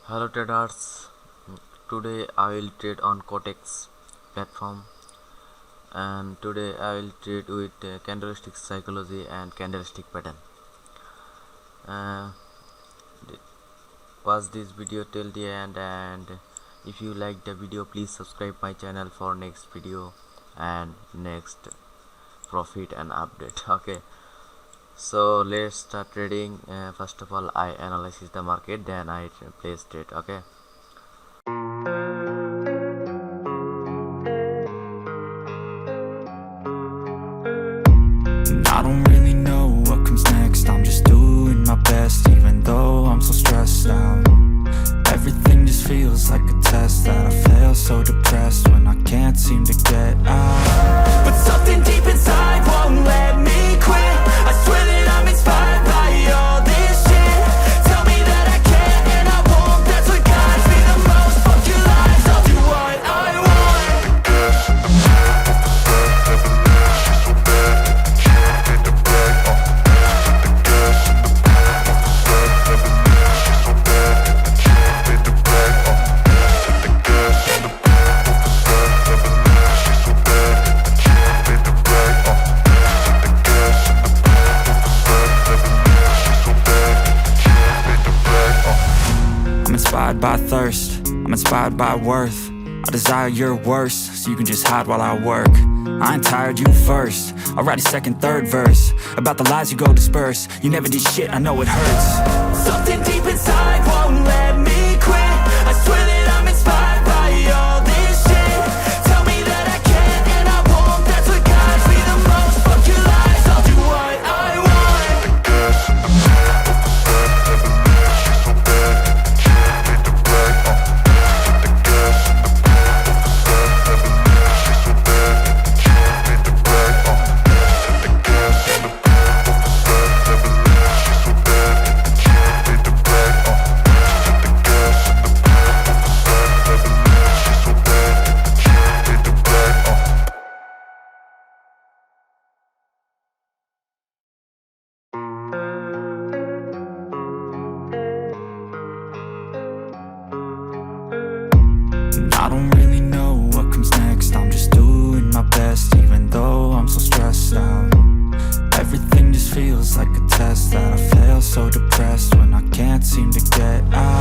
Hello traders, today I will trade on Cotex platform, and today I will trade with candlestick psychology and candlestick pattern. Watch this video till the end, and if you like the video, please subscribe my channel for next video and next profit and update. Okay, so let's start trading. First of all, I analyze the market, then I place trade. Okay. I don't really know what comes next. I'm just doing my best, even though I'm so stressed out. Everything just feels like a test that I fail, so depressed when I can't seem to get out. But something deep inside won't let me quit. I swear that I'm inspired by all this shit. Tell me that I can and I won't. That's what guides me the most. Fuck your lies, I'll do what I want. Inspired by thirst, I'm inspired by worth. I desire your worst, so you can just hide while I work. I ain't tired, you first. I'll write a second, third verse about the lies you go disperse. You never did shit, I know it hurts. Something deep inside won't let me quit. I swear that I'm inspired by all this shit. Tell me that I can and I won't. That's what guides me the most. Fuck your lies, I'll do what I want. I don't really know what comes next. I'm just doing my best, even though I'm so stressed out. Everything just feels like a test that I fail, so depressed when I can't seem to get out.